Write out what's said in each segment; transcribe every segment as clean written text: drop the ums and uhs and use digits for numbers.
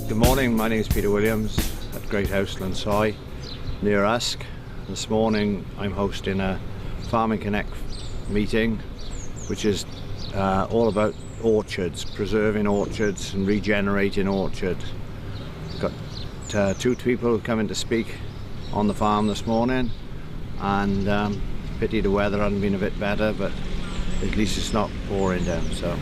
Good morning, my name is Peter Williams at Great House, Lansai, near Usk. This morning I'm hosting a Farming Connect meeting, which is all about orchards, preserving orchards and regenerating orchards. Got two people coming to speak on the farm this morning, and pity the weather hadn't been a bit better, but at least it's not pouring down. So.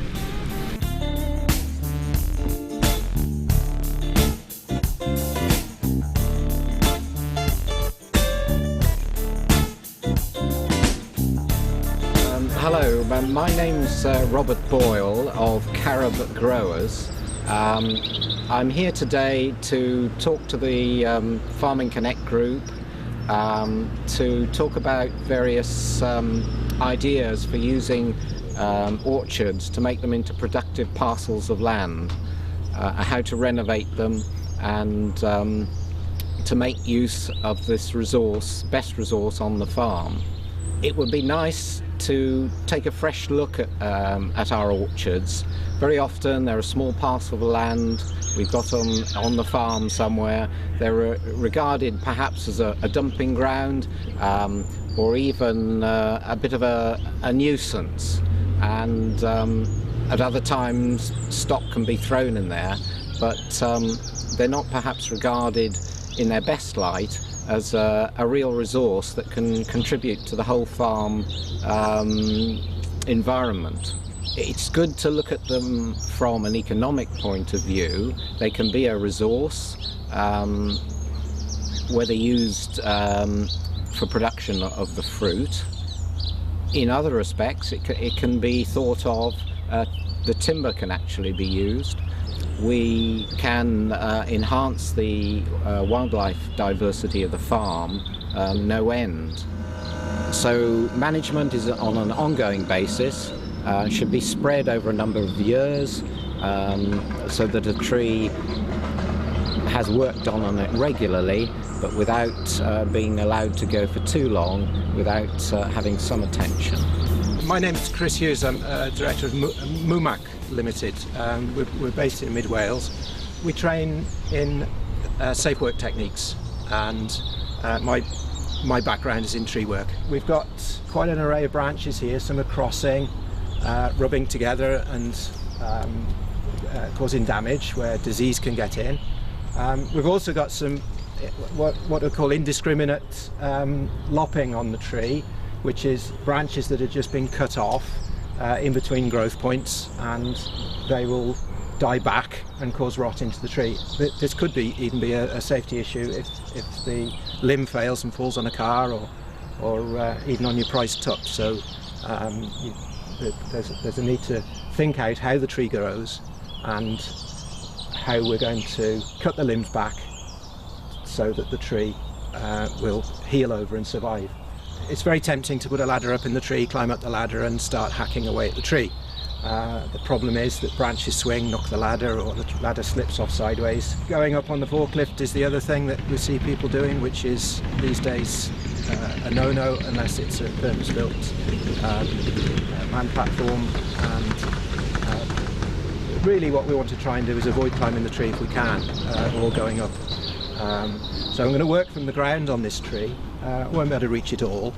Hello, my name's Robert Boyle of Carob Growers. I'm here today to talk to the Farming Connect group to talk about various ideas for using orchards to make them into productive parcels of land, how to renovate them, and to make use of this best resource on the farm. It would be nice to take a fresh look at our orchards. Very often they're a small parcel of land we've got on the farm somewhere. They're regarded perhaps as a dumping ground, or even a bit of a nuisance, and at other times stock can be thrown in there, but they're not perhaps regarded in their best light as a real resource that can contribute to the whole farm environment. It's good to look at them from an economic point of view. They can be a resource, whether used for production of the fruit. In other respects, it can be thought of, the timber can actually be used. We can enhance the wildlife diversity of the farm no end. So management is on an ongoing basis, should be spread over a number of years, so that a tree has worked on it regularly, but without being allowed to go for too long, without having some attention. My name is Chris Hughes. I'm director of Mumac Limited. We're based in mid-Wales. We train in safe work techniques, and my background is in tree work. We've got quite an array of branches here. Some are crossing, rubbing together and causing damage where disease can get in. We've also got some what we call indiscriminate lopping on the tree, which is branches that have just been cut off in between growth points, and they will die back and cause rot into the tree. This could even be a safety issue if the limb fails and falls on a car or even on your prized tup. So there's a need to think out how the tree grows and how we're going to cut the limbs back so that the tree will heal over and survive. It's very tempting to put a ladder up in the tree, climb up the ladder and start hacking away at the tree. The problem is that branches swing, knock the ladder, or the ladder slips off sideways. Going up on the forklift is the other thing that we see people doing, which is these days a no-no unless it's a purpose-built man platform. And really what we want to try and do is avoid climbing the tree if we can, or going up. So I'm going to work from the ground on this tree. I won't be able to reach it all,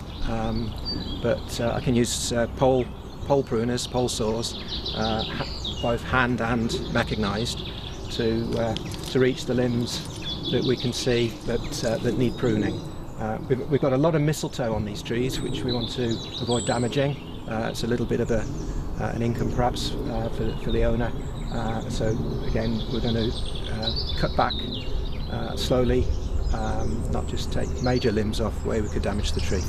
but I can use pole pruners, pole saws, both hand and mechanised, to reach the limbs that we can see that need pruning. We've got a lot of mistletoe on these trees, which we want to avoid damaging. It's a little bit of an income perhaps for the owner. So again, we're going to cut back slowly, not just take major limbs off where we could damage the tree.